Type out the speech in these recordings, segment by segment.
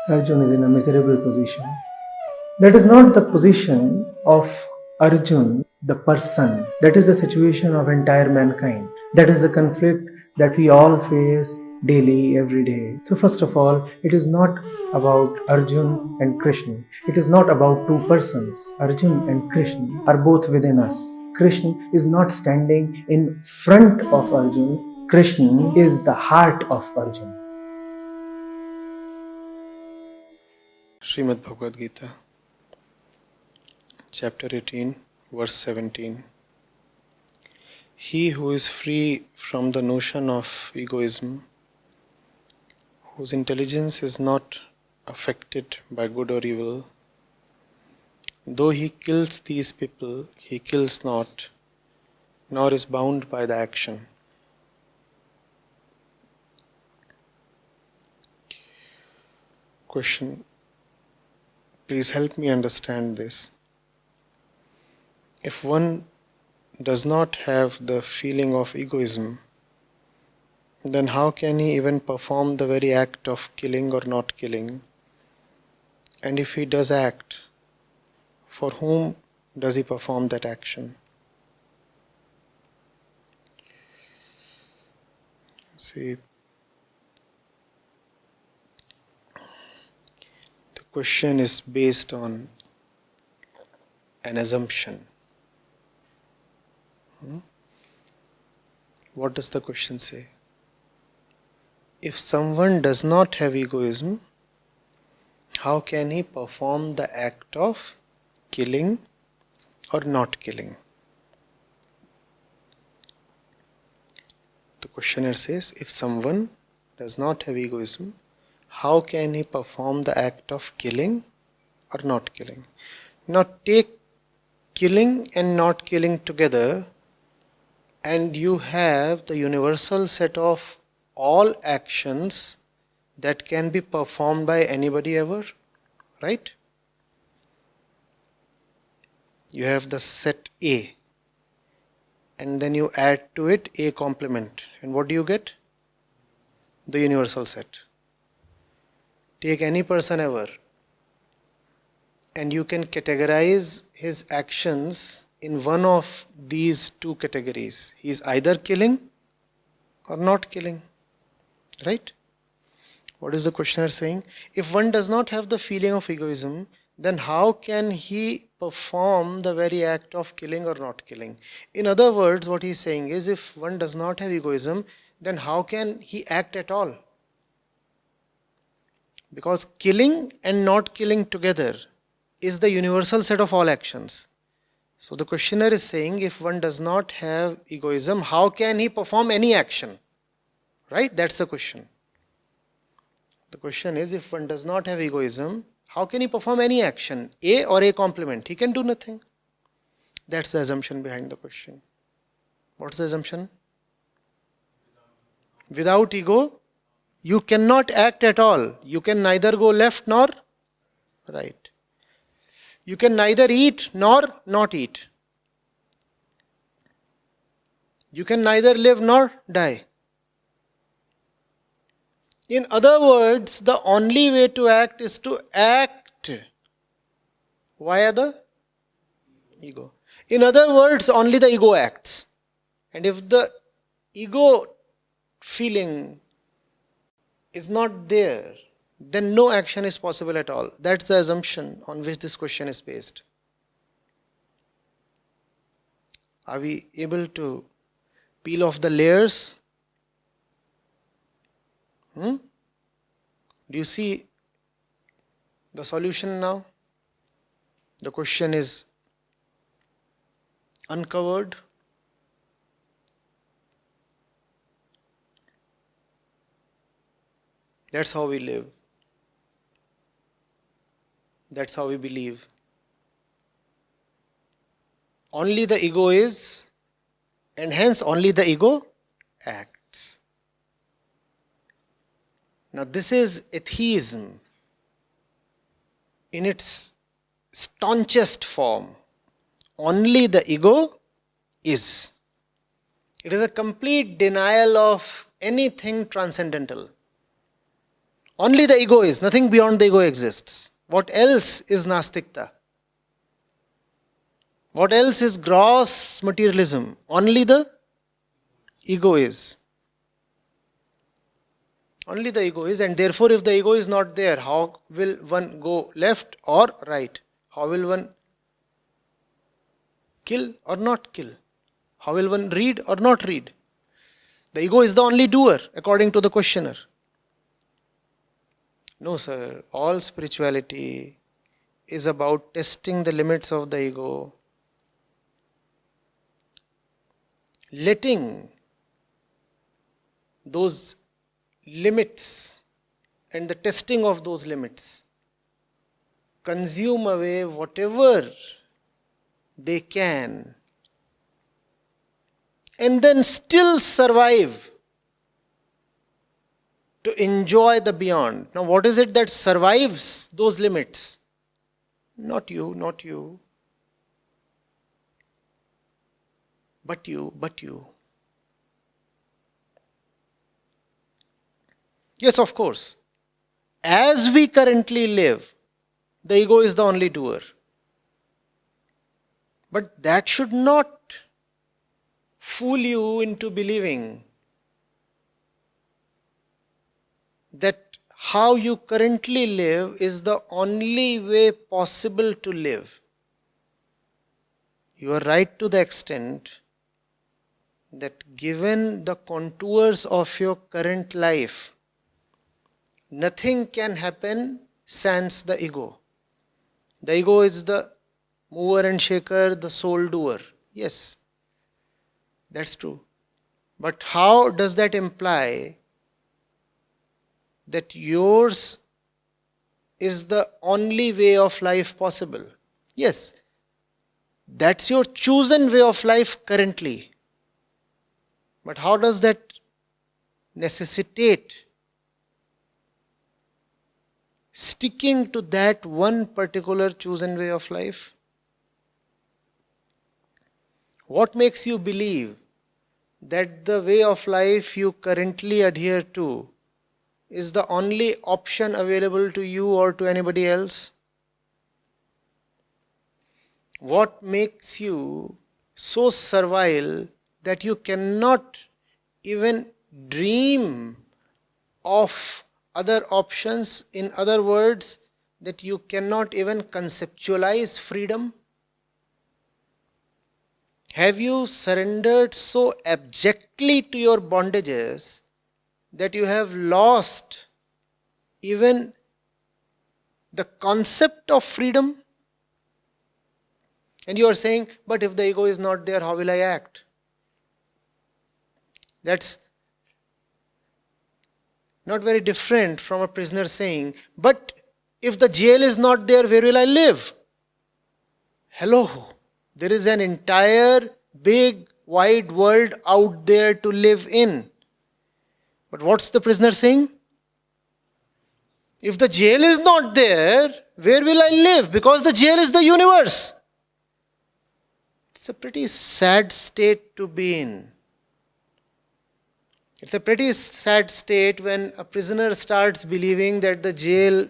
Arjun is in a miserable position. That is not the position of Arjun, the person. That is the situation of entire mankind. That is the conflict that we all face daily, every day. So first of all, it is not about Arjun and Krishna. It is not about two persons. Arjun and Krishna are both within us. Krishna is not standing in front of Arjun. Krishna is the heart of Arjun. Srimad Bhagavad Gita, chapter 18, verse 17. He who is free from the notion of egoism, whose intelligence is not affected by good or evil, though he kills these people, he kills not, nor is bound by the action. Question. Please help me understand this. If one does not have the feeling of egoism, then how can he even perform the very act of killing or not killing? And if he does act, for whom does he perform that action? See, the question is based on an assumption. What does the question say? If someone does not have egoism, how can he perform the act of killing or not killing? The questioner says, if someone does not have egoism, how can he perform the act of killing or not killing? Now take killing and not killing together, and you have the universal set of all actions that can be performed by anybody ever, right? You have the set A, and then you add to it A complement, and what do you get? The universal set. Take any person ever, and you can categorize his actions in one of these two categories. He is either killing or not killing, right? What is the questioner saying? If one does not have the feeling of egoism, then how can he perform the very act of killing or not killing? In other words, what he is saying is, if one does not have egoism, then how can he act at all? Because killing and not killing together is the universal set of all actions. So the questioner is saying, if one does not have egoism, how can he perform any action? Right? That's the question. The question is, if one does not have egoism, how can he perform any action? A or A complement? He can do nothing. That's the assumption behind the question. What's the assumption? Without ego, you cannot act at all. You can neither go left nor right. You can neither eat nor not eat. You can neither live nor die. In other words, the only way to act is to act via the ego. In other words, only the ego acts. And if the ego feeling is not there, then no action is possible at all. That's the assumption on which this question is based. Are we able to peel off the layers? Do you see the solution now? The question is uncovered. That's how we live. That's how we believe. Only the ego is, and hence only the ego acts. Now this is atheism in its staunchest form. Only the ego is. It is a complete denial of anything transcendental. Only the ego is, nothing beyond the ego exists. What else is Nastikta? What else is gross materialism? Only the ego is. Only the ego is, and therefore if the ego is not there, how will one go left or right? How will one kill or not kill? How will one read or not read? The ego is the only doer, according to the questioner. No, sir. All spirituality is about testing the limits of the ego, letting those limits and the testing of those limits consume away whatever they can, and then still survive to enjoy the beyond. Now, what is it that survives those limits? Not you, not you. But you, but you. Yes, of course. As we currently live, the ego is the only doer. But that should not fool you into believing that how you currently live is the only way possible to live. You are right to the extent that given the contours of your current life, nothing can happen sans the ego. The ego is the mover and shaker, the sole doer. Yes, that's true. But how does that imply that yours is the only way of life possible? Yes, that's your chosen way of life currently. But how does that necessitate sticking to that one particular chosen way of life? What makes you believe that the way of life you currently adhere to is the only option available to you or to anybody else? What makes you so servile that you cannot even dream of other options? In other words, that you cannot even conceptualize freedom? Have you surrendered so abjectly to your bondages that you have lost even the concept of freedom? And you are saying, but if the ego is not there, how will I act? That's not very different from a prisoner saying, but if the jail is not there, where will I live? Hello, there is an entire big wide world out there to live in. But what's the prisoner saying? If the jail is not there, where will I live? Because the jail is the universe. It's a pretty sad state to be in. It's a pretty sad state when a prisoner starts believing that the jail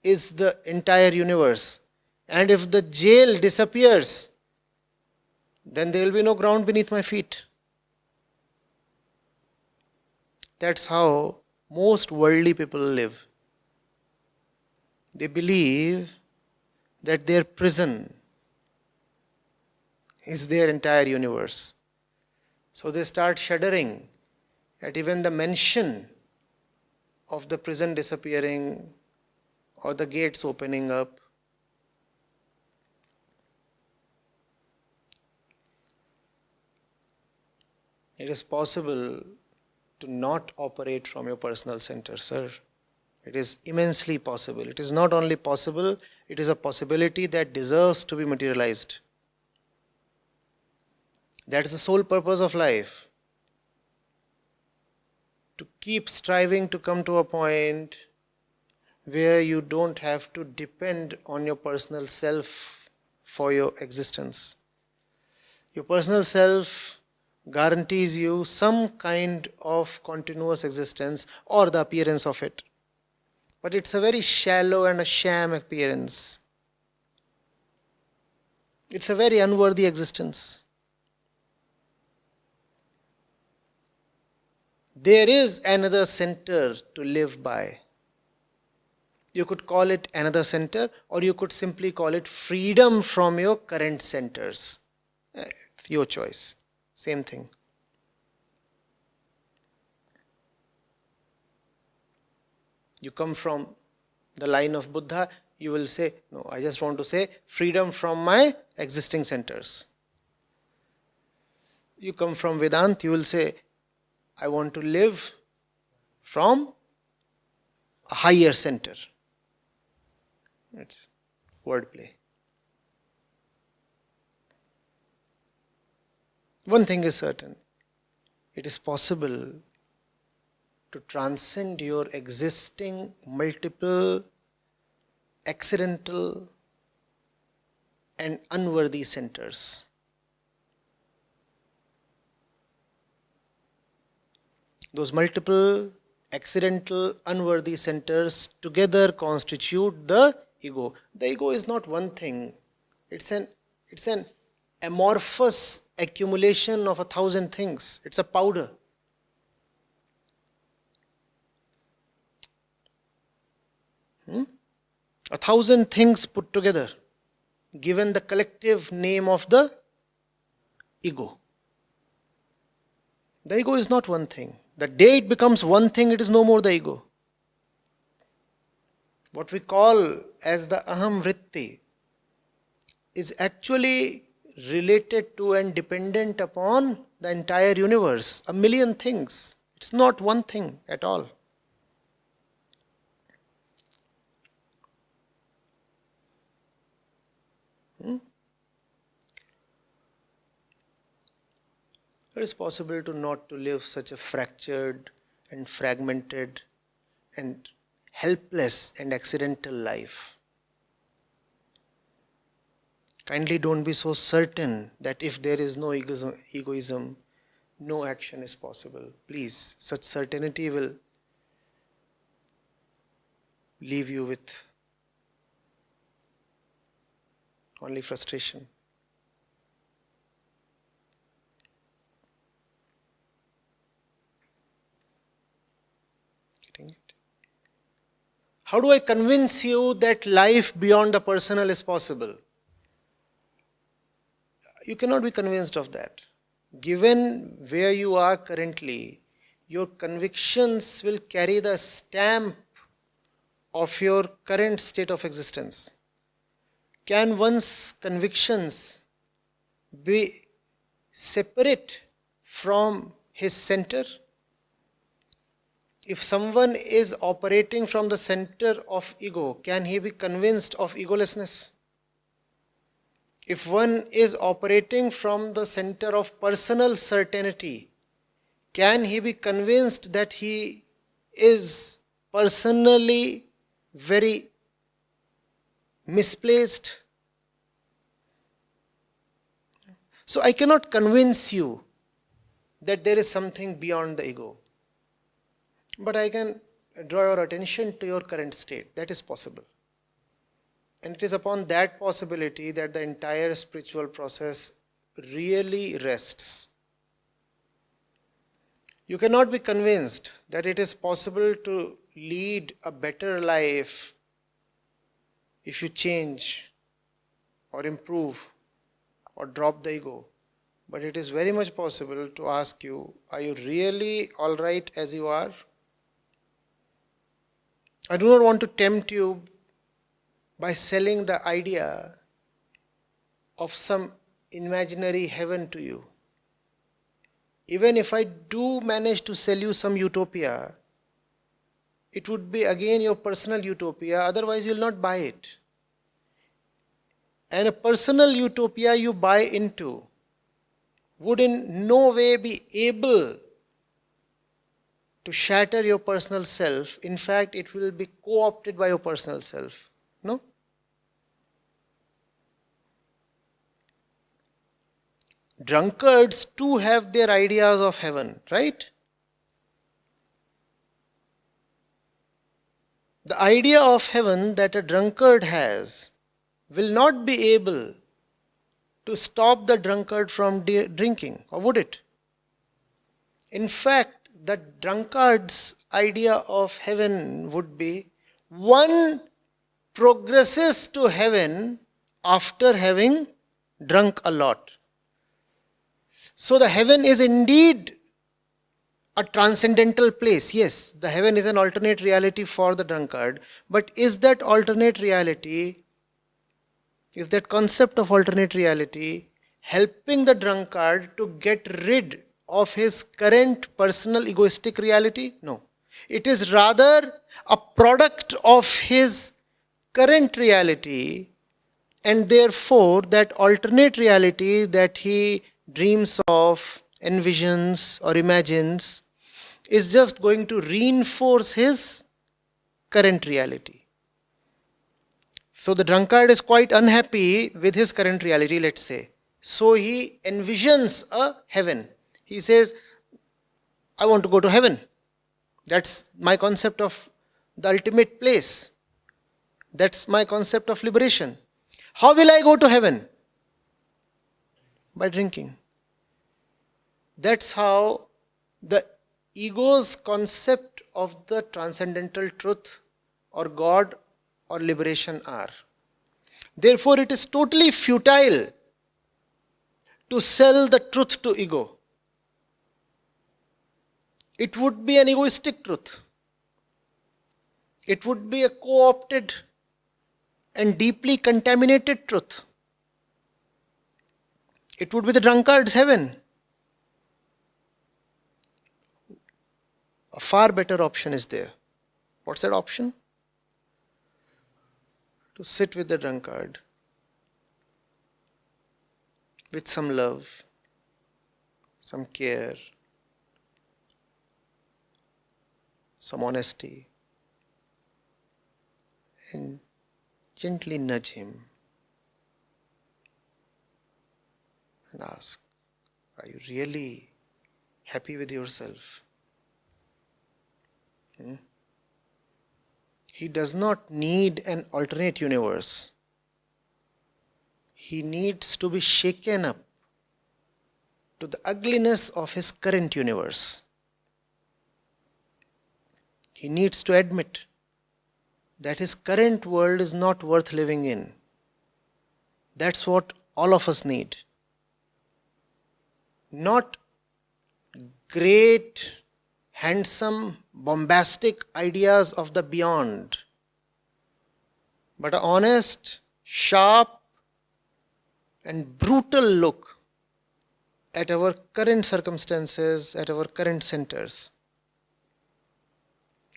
is the entire universe. And if the jail disappears, then there will be no ground beneath my feet. That's how most worldly people live. They believe that their prison is their entire universe. So they start shuddering at even the mention of the prison disappearing or the gates opening up. It is possible to not operate from your personal center, sir. It is immensely possible. It is not only possible, it is a possibility that deserves to be materialized. That is the sole purpose of life. To keep striving to come to a point where you don't have to depend on your personal self for your existence. Your personal self guarantees you some kind of continuous existence or the appearance of it. but it's a very shallow and a sham appearance. It's a very unworthy existence. There is another center to live by. You could call it another center, or you could simply call it freedom from your current centers. Your choice. Same thing. You come from the line of Buddha, you will say, no, I just want to say freedom from my existing centers. You come from Vedanta, you will say, I want to live from a higher center. It's wordplay. One thing is certain. It is possible to transcend your existing multiple, accidental and unworthy centers. Those multiple, accidental, unworthy centers together constitute the ego. The ego is not one thing. It's an amorphous accumulation of 1,000 things. It's a powder. Hmm? 1,000 things put together, given the collective name of the ego. The ego is not one thing. The day it becomes one thing, it is no more the ego. What we call as the aham vritti is actually related to and dependent upon the entire universe, a million things. It's not one thing at all. It is possible to not to live such a fractured and fragmented and helpless and accidental life. Kindly don't be so certain that if there is no egoism, no action is possible. Please, such certainty will leave you with only frustration. Getting it? How do I convince you that life beyond the personal is possible? You cannot be convinced of that. Given where you are currently, your convictions will carry the stamp of your current state of existence. Can one's convictions be separate from his center? If someone is operating from the center of ego, can he be convinced of egolessness? If one is operating from the center of personal certainty, can he be convinced that he is personally very misplaced? So I cannot convince you that there is something beyond the ego. But I can draw your attention to your current state. That is possible. And it is upon that possibility that the entire spiritual process really rests. You cannot be convinced that it is possible to lead a better life if you change or improve or drop the ego. But it is very much possible to ask you, are you really all right as you are? I do not want to tempt you by selling the idea of some imaginary heaven to you. Even if I do manage to sell you some utopia, it would be again your personal utopia, otherwise you will not buy it. And a personal utopia you buy into would in no way be able to shatter your personal self. In fact, it will be co-opted by your personal self. No? Drunkards too have their ideas of heaven, right? The idea of heaven that a drunkard has will not be able to stop the drunkard from drinking, or would it? In fact, the drunkard's idea of heaven would be one progresses to heaven after having drunk a lot. So the heaven is indeed a transcendental place. Yes, the heaven is an alternate reality for the drunkard, but is that alternate reality, is that concept of alternate reality helping the drunkard to get rid of his current personal egoistic reality? No. It is rather a product of his current reality, and therefore that alternate reality that he dreams of, envisions or imagines is just going to reinforce his current reality. So the drunkard is quite unhappy with his current reality, let's say. So he envisions a heaven. He says, I want to go to heaven. That's my concept of the ultimate place. That's my concept of liberation. How will I go to heaven? By drinking. That's how the ego's concept of the transcendental truth or God or liberation are. Therefore, it is totally futile to sell the truth to ego. It would be an egoistic truth. It would be a co-opted and deeply contaminated truth. It would be the drunkard's heaven. A far better option is there. What's that option? To sit with the drunkard with some love, some care, some honesty, and gently nudge him and ask, are you really happy with yourself? He does not need an alternate universe. He needs to be shaken up to the ugliness of his current universe. He needs to admit that his current world is not worth living in. That's what all of us need. Not great, handsome, bombastic ideas of the beyond, but an honest, sharp, and brutal look at our current circumstances, at our current centers.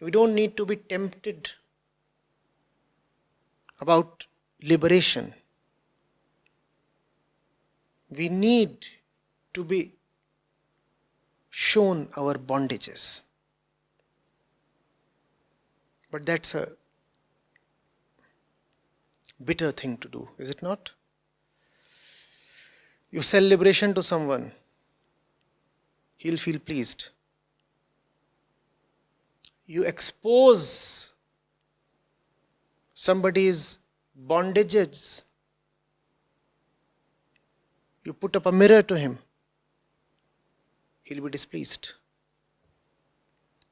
We don't need to be tempted about liberation. We need to be shown our bondages. But that's a bitter thing to do, is it not? You sell liberation to someone, he'll feel pleased. You expose somebody's bondages. You put up a mirror to him, he'll be displeased.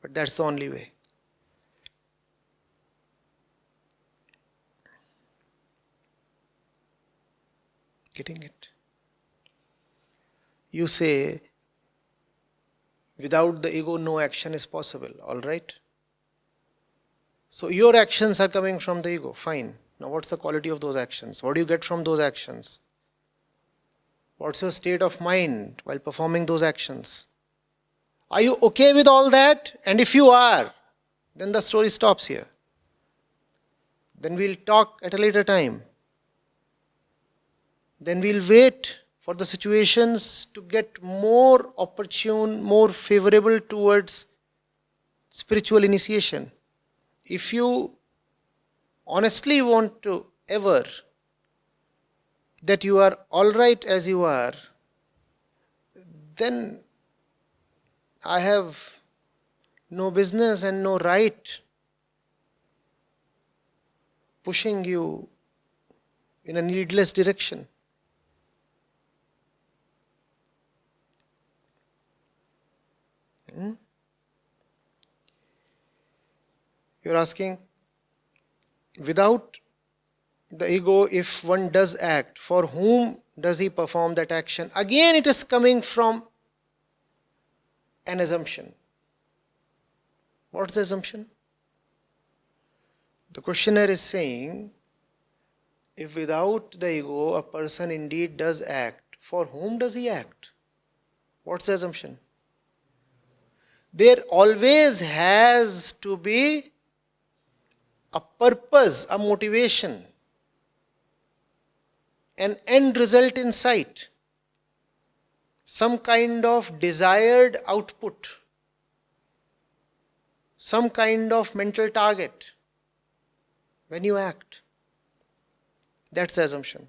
But that's the only way. Getting it? You say, without the ego, no action is possible. All right? So your actions are coming from the ego. Fine. Now what's the quality of those actions? What do you get from those actions? What's your state of mind while performing those actions? Are you okay with all that? And if you are, then the story stops here. Then we'll talk at a later time. Then we'll wait for the situations to get more opportune, more favorable towards spiritual initiation. If you honestly want to ever that you are all right as you are, then I have no business and no right pushing you in a needless direction. You're asking, without the ego, if one does act, for whom does he perform that action? Again, it is coming from an assumption. What's the assumption? The questioner is saying, if without the ego a person indeed does act, for whom does he act? What's the assumption? There always has to be a purpose, a motivation, an end result in sight, some kind of desired output, some kind of mental target when you act. That's the assumption.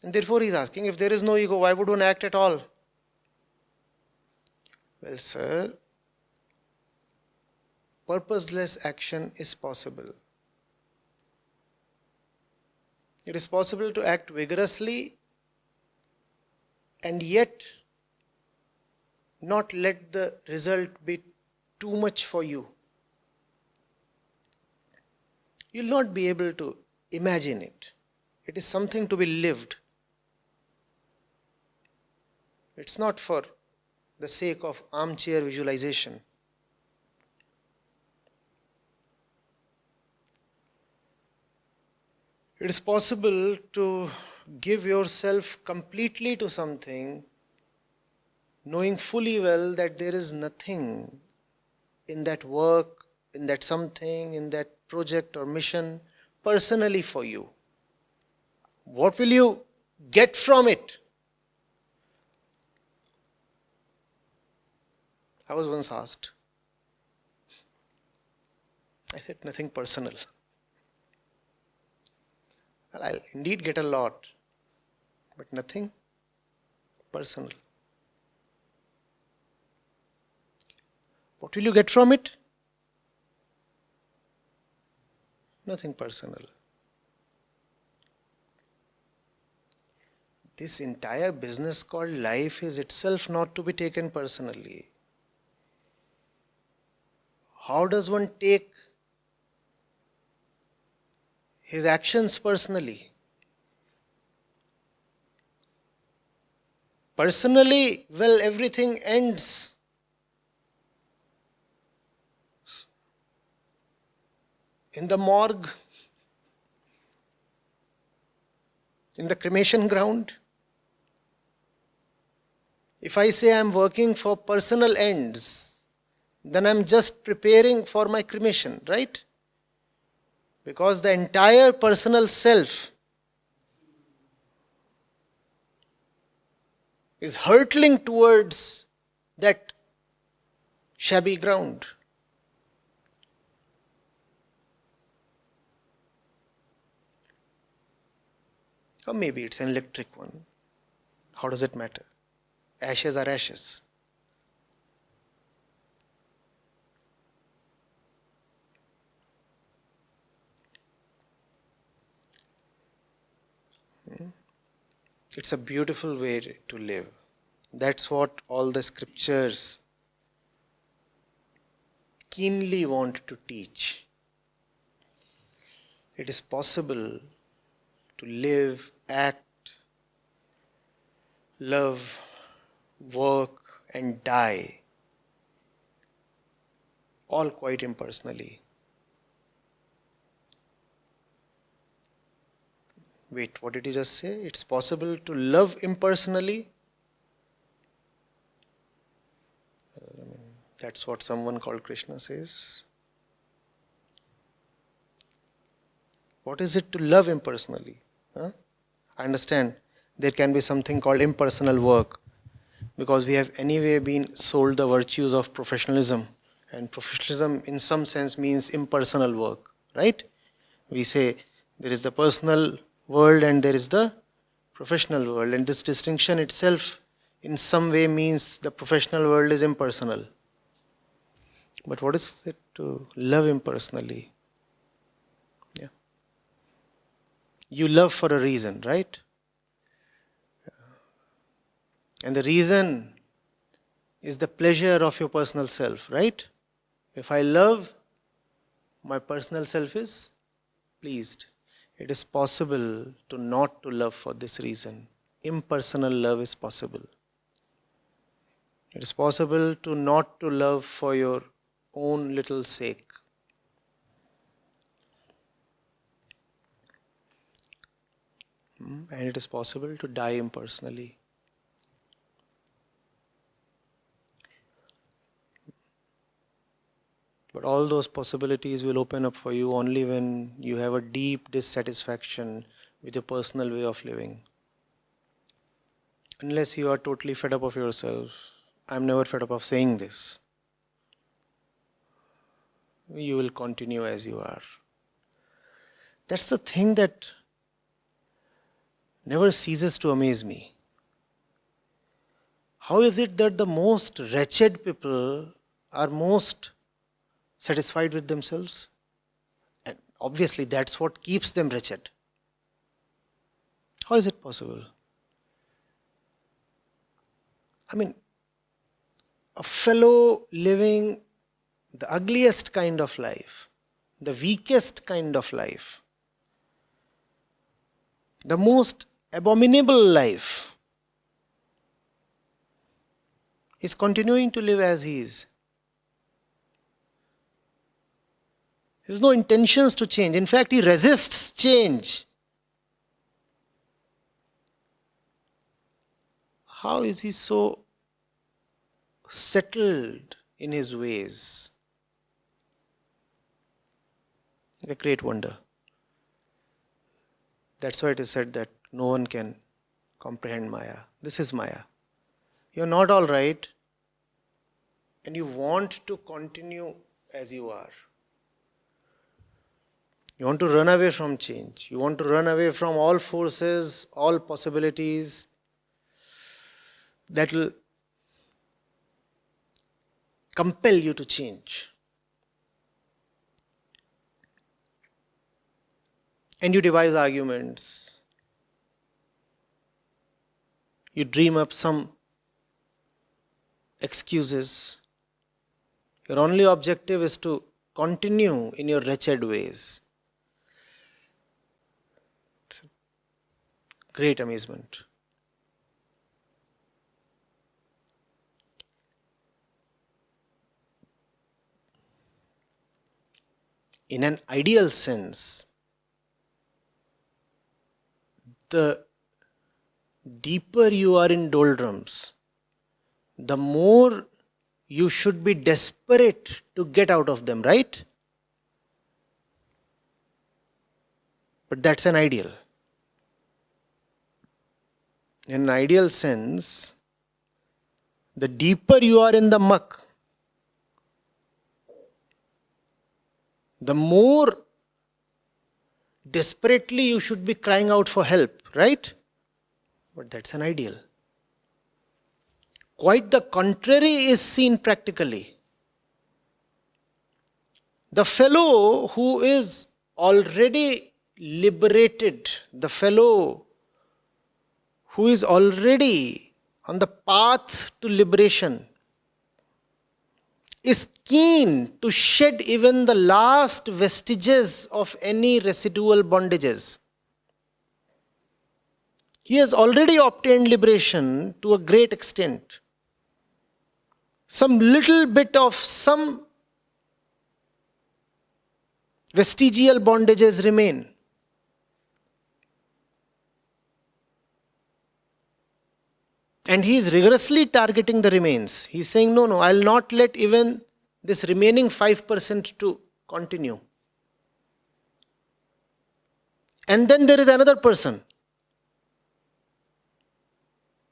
And therefore he is asking, if there is no ego, why would one act at all? Well, sir, purposeless action is possible. It is possible to act vigorously and yet not let the result be too much for you. You will not be able to imagine it. It is something to be lived. It's not for the sake of armchair visualization. It is possible to give yourself completely to something, knowing fully well that there is nothing in that work, in that something, in that project or mission personally for you. What will you get from it? I was once asked. I said, nothing personal. Well, I'll indeed get a lot, but nothing personal. What will you get from it? Nothing personal. This entire business called life is itself not to be taken personally. How does one take his actions personally? Personally, well, everything ends. In the morgue, in the cremation ground. If I say I am working for personal ends, then I am just preparing for my cremation, right? Because the entire personal self is hurtling towards that shabby ground. Or maybe it's an electric one. How does it matter? Ashes are ashes. It's a beautiful way to live. That's what all the scriptures keenly want to teach. It is possible to live, act, love, work and die, all quite impersonally. Wait, what did you just say? It's possible to love impersonally? That's what someone called Krishna says. What is it to love impersonally? I understand there can be something called impersonal work because we have anyway been sold the virtues of professionalism, and professionalism in some sense means impersonal work, right? We say there is the personal world and there is the professional world, and this distinction itself in some way means the professional world is impersonal. But what is it to love impersonally? Yeah. You love for a reason, right? And the reason is the pleasure of your personal self, right? If I love, my personal self is pleased. It is possible to not to love for this reason. Impersonal love is possible. It is possible to not to love for your own little sake. And it is possible to die impersonally. But all those possibilities will open up for you only when you have a deep dissatisfaction with your personal way of living. Unless you are totally fed up of yourself, I'm never fed up of saying this, you will continue as you are. That's the thing that never ceases to amaze me. How is it that the most wretched people are most satisfied with themselves? And obviously that's what keeps them wretched. How is it possible? I mean, a fellow living the ugliest kind of life, the weakest kind of life, the most abominable life, is continuing to live as he is. He has no intentions to change. In fact, he resists change. How is he so settled in his ways? It's a great wonder. That's why it is said that no one can comprehend Maya. This is Maya. You're not all right, and you want to continue as you are. You want to run away from change. You want to run away from all forces, all possibilities that will compel you to change. And you devise arguments. You dream up some excuses. Your only objective is to continue in your wretched ways. Great amazement. In an ideal sense, the deeper you are in doldrums, the more you should be desperate to get out of them, right? But that's an ideal. In an ideal sense, the deeper you are in the muck, the more desperately you should be crying out for help, right? But that's an ideal. Quite the contrary is seen practically. The fellow who is already liberated, the fellow who is already on the path to liberation, is keen to shed even the last vestiges of any residual bondages. He has already obtained liberation to a great extent. Some little bit of some vestigial bondages remain. And he is rigorously targeting the remains. He is saying, no, I'll not let even this remaining 5% to continue. And then there is another person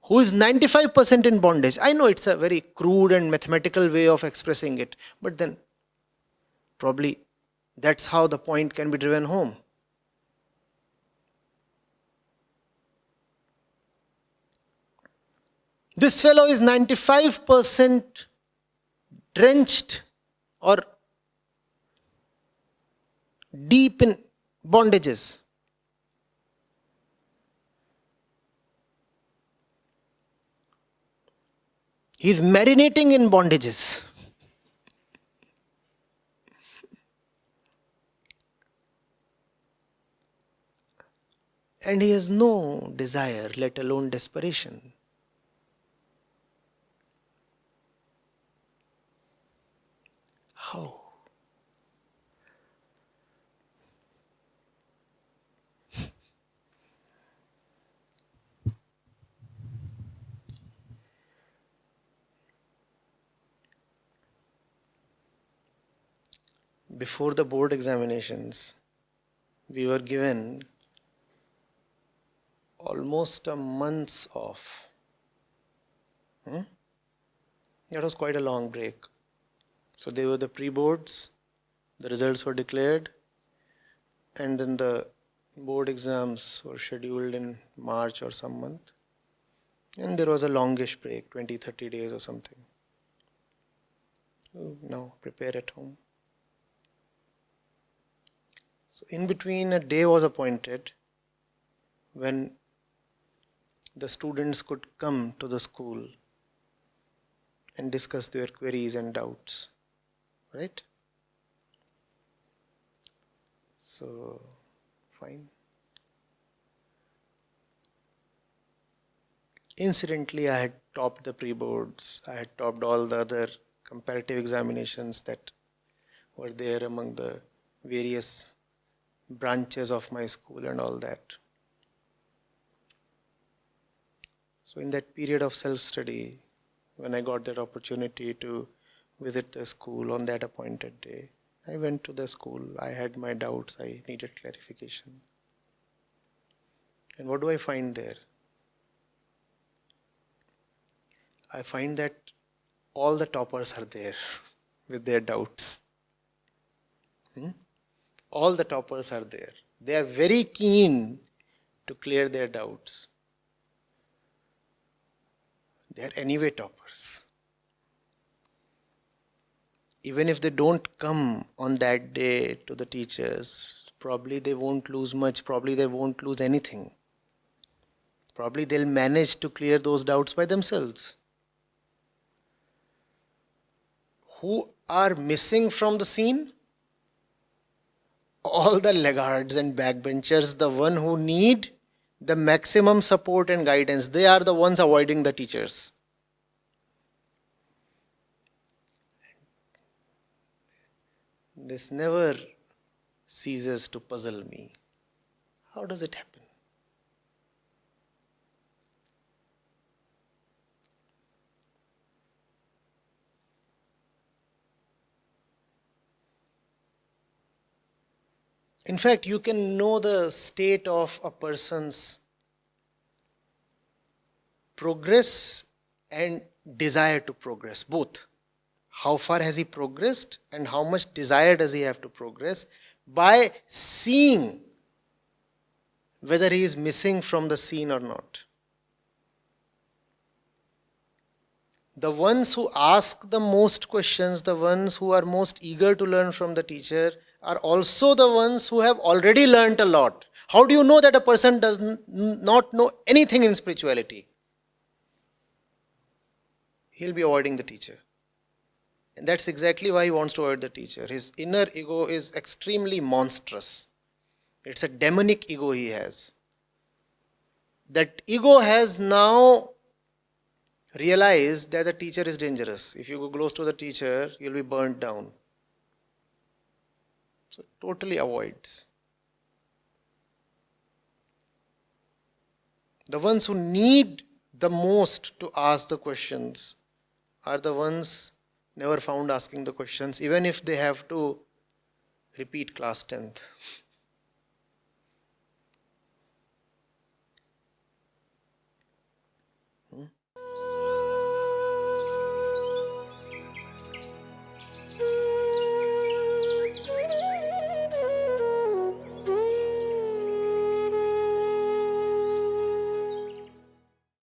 who is 95% in bondage. I know it's a very crude and mathematical way of expressing it, but then probably that's how the point can be driven home. This fellow is 95% drenched or deep in bondages. He's marinating in bondages. And he has no desire, let alone desperation. How? Before the board examinations, we were given almost a month's off. That was quite a long break. So they were the pre-boards, the results were declared, and then the board exams were scheduled in March or some month. And there was a longish break, 20, 30 days or something. So now prepare at home. So in between, a day was appointed when the students could come to the school and discuss their queries and doubts. Right? So, fine. Incidentally, I had topped the pre-boards. I had topped all the other comparative examinations that were there among the various branches of my school and all that. So in that period of self-study, when I got that opportunity to visit the school on that appointed day, I went to the school. I had my doubts. I needed clarification. And what do I find there? I find that all the toppers are there with their doubts. All the toppers are there. They are very keen to clear their doubts. They are anyway toppers. Even if they don't come on that day to the teachers, probably they won't lose much, probably they won't lose anything. Probably they'll manage to clear those doubts by themselves. Who are missing from the scene? All the laggards and backbenchers, the one who need the maximum support and guidance. They are the ones avoiding the teachers. This never ceases to puzzle me. How does it happen? In fact, you can know the state of a person's progress and desire to progress, both. How far has he progressed and how much desire does he have to progress by seeing whether he is missing from the scene or not. The ones who ask the most questions, the ones who are most eager to learn from the teacher, are also the ones who have already learnt a lot. How do you know that a person does not know anything in spirituality? He'll be avoiding the teacher. And that's exactly why he wants to avoid the teacher. His inner ego is extremely monstrous. It's a demonic ego he has. That ego has now realized that the teacher is dangerous. If you go close to the teacher, you'll be burnt down. So totally avoids. The ones who need the most to ask the questions are the ones never found asking the questions, even if they have to repeat class 10th.